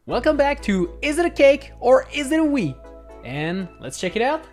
Welcome back to Is it a cake or is it a Wii? And let's check it out.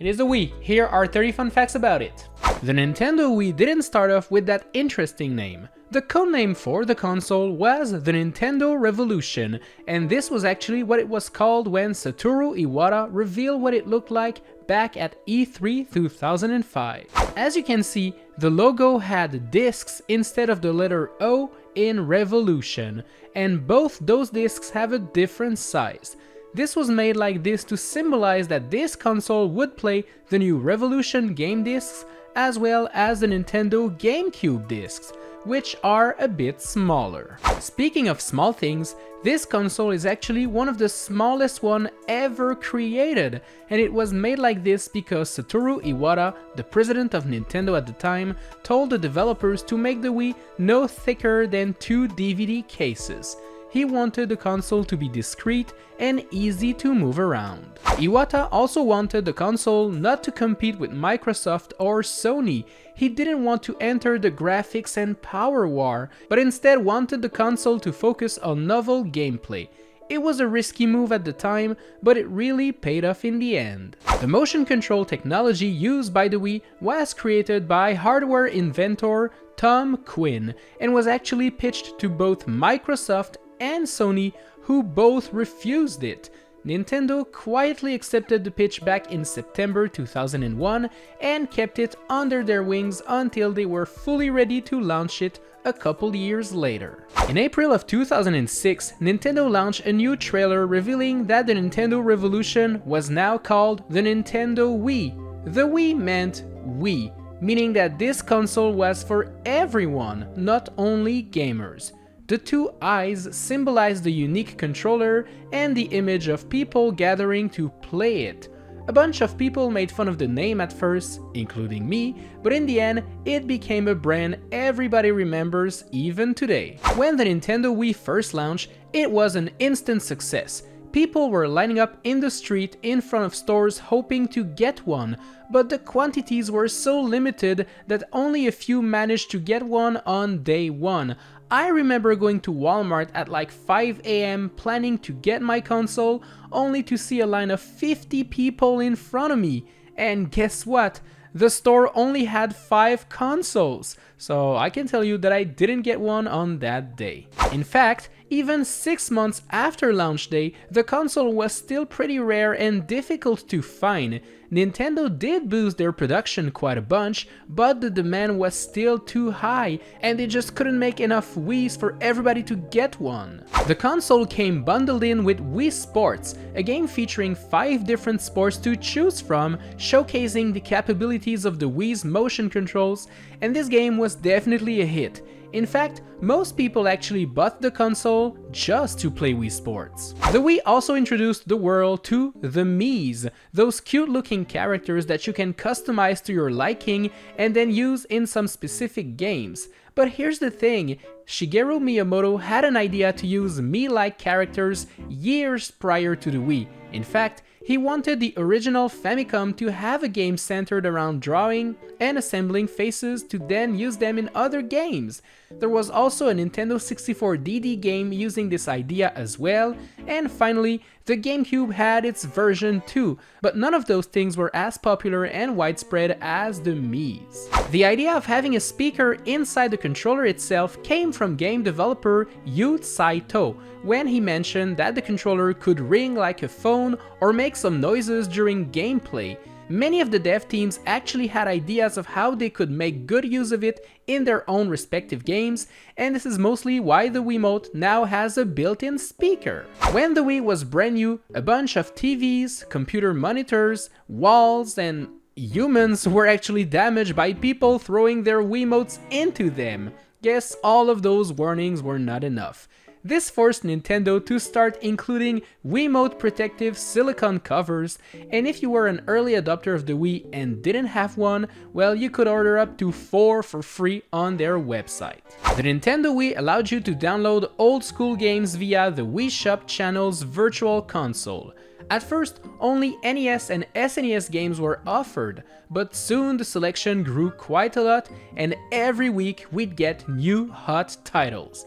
It is a Wii. Here are 30 fun facts about it. The Nintendo Wii didn't start off with that interesting name. The codename for the console was the Nintendo Revolution, and this was actually what it was called when Satoru Iwata revealed what it looked like back at E3 2005. As you can see, the logo had discs instead of the letter O in Revolution, and both those discs have a different size. This was made like this to symbolize that this console would play the new Revolution game discs as well as the Nintendo GameCube discs, which are a bit smaller. Speaking of small things, this console is actually one of the smallest one ever created, and it was made like this because Satoru Iwata, the president of Nintendo at the time, told the developers to make the Wii no thicker than 2 DVD cases. He wanted the console to be discreet and easy to move around. Iwata also wanted the console not to compete with Microsoft or Sony. He didn't want to enter the graphics and power war, but instead wanted the console to focus on novel gameplay. It was a risky move at the time, but it really paid off in the end. The motion control technology used by the Wii was created by hardware inventor Tom Quinn and was actually pitched to both Microsoft and Sony, who both refused it. Nintendo quietly accepted the pitch back in September 2001 and kept it under their wings until they were fully ready to launch it a couple years later. In April of 2006, Nintendo launched a new trailer revealing that the Nintendo Revolution was now called the Nintendo Wii. The Wii meant Wii, meaning that this console was for everyone, not only gamers. The 2 eyes symbolize the unique controller and the image of people gathering to play it. A bunch of people made fun of the name at first, including me, but in the end, it became a brand everybody remembers even today. When the Nintendo Wii first launched, it was an instant success. People were lining up in the street in front of stores hoping to get one, but the quantities were so limited that only a few managed to get one on day one. I remember going to Walmart at like 5 AM planning to get my console, only to see a line of 50 people in front of me. And guess what? The store only had 5 consoles, so I can tell you that I didn't get one on that day. In fact, even 6 months after launch day, the console was still pretty rare and difficult to find. Nintendo did boost their production quite a bunch, but the demand was still too high, and they just couldn't make enough Wiis for everybody to get one. The console came bundled in with Wii Sports, a game featuring 5 different sports to choose from, showcasing the capabilities of the Wii's motion controls, and this game was definitely a hit. In fact, most people actually bought the console just to play Wii Sports. The Wii also introduced the world to the Miis, those cute looking characters that you can customize to your liking and then use in some specific games. But here's the thing, Shigeru Miyamoto had an idea to use Mii-like characters years prior to the Wii. In fact, he wanted the original Famicom to have a game centered around drawing and assembling faces to then use them in other games. There was also a Nintendo 64DD game using this idea as well, and finally, the GameCube had its version too, but none of those things were as popular and widespread as the Miis. The idea of having a speaker inside the controller itself came from game developer Yu Saito, when he mentioned that the controller could ring like a phone or make some noises during gameplay. Many of the dev teams actually had ideas of how they could make good use of it in their own respective games, and this is mostly why the Wiimote now has a built-in speaker. When the Wii was brand new, a bunch of TVs, computer monitors, walls, and humans were actually damaged by people throwing their Wiimotes into them. Guess all of those warnings were not enough. This forced Nintendo to start including Wiimote protective silicone covers, and if you were an early adopter of the Wii and didn't have one, well, you could order up to 4 for free on their website. The Nintendo Wii allowed you to download old school games via the Wii Shop Channels virtual console. At first, only NES and SNES games were offered, but soon the selection grew quite a lot, and every week we'd get new hot titles.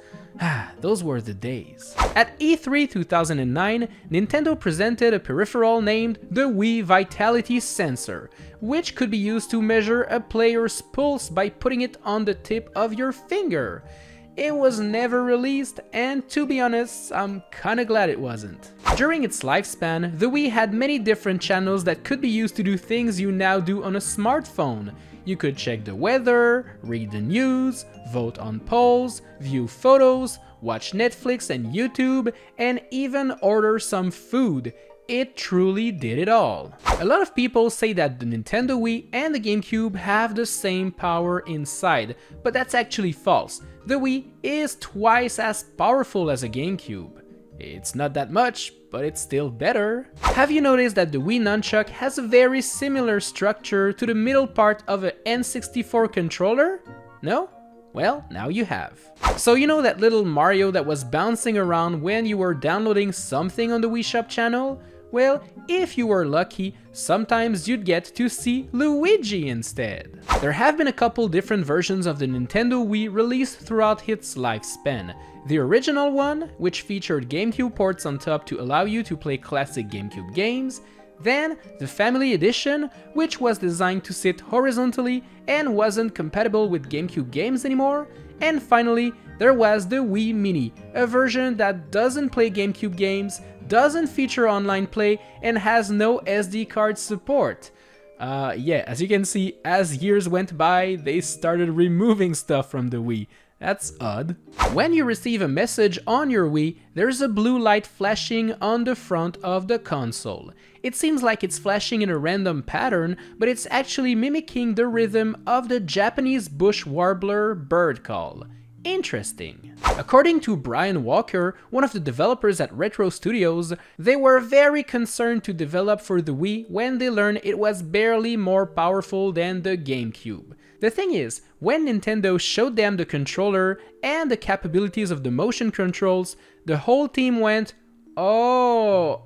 Those were the days. At E3 2009, Nintendo presented a peripheral named the Wii Vitality Sensor, which could be used to measure a player's pulse by putting it on the tip of your finger. It was never released, and to be honest, I'm kinda glad it wasn't. During its lifespan, the Wii had many different channels that could be used to do things you now do on a smartphone. You could check the weather, read the news, vote on polls, view photos, watch Netflix and YouTube, and even order some food. It truly did it all. A lot of people say that the Nintendo Wii and the GameCube have the same power inside, but that's actually false. The Wii is twice as powerful as a GameCube. It's not that much, but it's still better. Have you noticed that the Wii Nunchuck has a very similar structure to the middle part of an N64 controller? No? Well, now you have. So you know that little Mario that was bouncing around when you were downloading something on the Wii Shop channel? Well, if you were lucky, sometimes you'd get to see Luigi instead. There have been a couple different versions of the Nintendo Wii released throughout its lifespan. The original one, which featured GameCube ports on top to allow you to play classic GameCube games, then the Family Edition, which was designed to sit horizontally and wasn't compatible with GameCube games anymore, and finally there was the Wii Mini, a version that doesn't play GameCube games, doesn't feature online play, and has no SD card support. Yeah, as you can see, as years went by, they started removing stuff from the Wii. That's odd. When you receive a message on your Wii, there's a blue light flashing on the front of the console. It seems like it's flashing in a random pattern, but it's actually mimicking the rhythm of the Japanese bush warbler bird call. Interesting. According to Brian Walker, one of the developers at Retro Studios, they were very concerned to develop for the Wii when they learned it was barely more powerful than the GameCube. The thing is, when Nintendo showed them the controller and the capabilities of the motion controls, the whole team went, "Oh,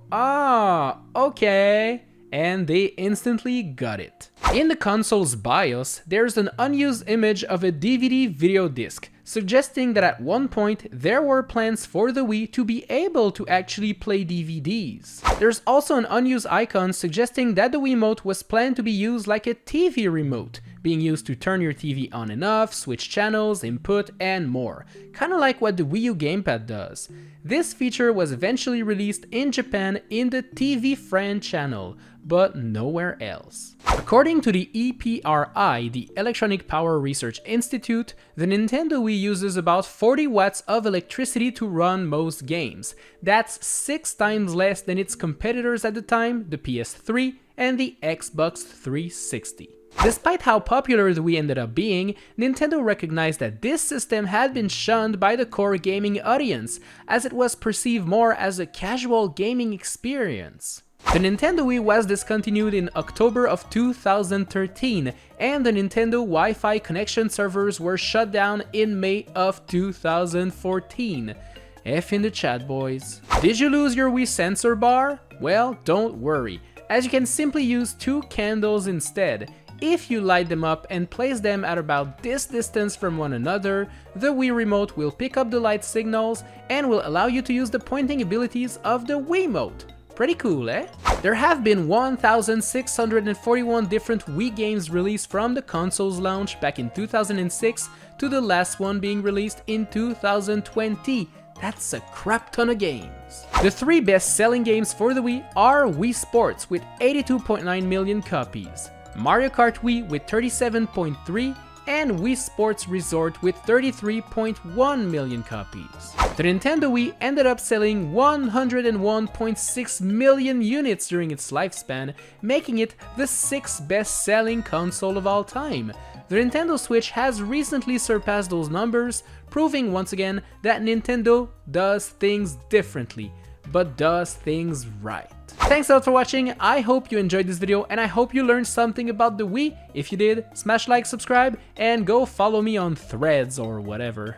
okay," and they instantly got it. In the console's BIOS, there's an unused image of a DVD video disc, suggesting that at one point there were plans for the Wii to be able to actually play DVDs. There's also an unused icon suggesting that the Wiimote was planned to be used like a TV remote, being used to turn your TV on and off, switch channels, input, and more. Kinda like what the Wii U gamepad does. This feature was eventually released in Japan in the TV Friend channel, but nowhere else. According to the EPRI, the Electronic Power Research Institute, the Nintendo Wii uses about 40 watts of electricity to run most games. That's 6 times less than its competitors at the time, the PS3 and the Xbox 360. Despite how popular the Wii ended up being, Nintendo recognized that this system had been shunned by the core gaming audience, as it was perceived more as a casual gaming experience. The Nintendo Wii was discontinued in October of 2013, and the Nintendo Wi-Fi connection servers were shut down in May of 2014. F in the chat, boys. Did you lose your Wii sensor bar? Well, don't worry, as you can simply use 2 candles instead. If you light them up and place them at about this distance from one another, the Wii remote will pick up the light signals and will allow you to use the pointing abilities of the Wiimote. Pretty cool, eh? There have been 1,641 different Wii games released from the console's launch back in 2006 to the last one being released in 2020. That's a crap ton of games. The 3 best-selling games for the Wii are Wii Sports with 82.9 million copies, Mario Kart Wii with 37.3, and Wii Sports Resort with 33.1 million copies. The Nintendo Wii ended up selling 101.6 million units during its lifespan, making it the 6th best-selling console of all time. The Nintendo Switch has recently surpassed those numbers, proving once again that Nintendo does things differently, but does things right. Thanks a lot for watching. I hope you enjoyed this video and I hope you learned something about the Wii. If you did, smash like, subscribe, and go follow me on Threads or whatever.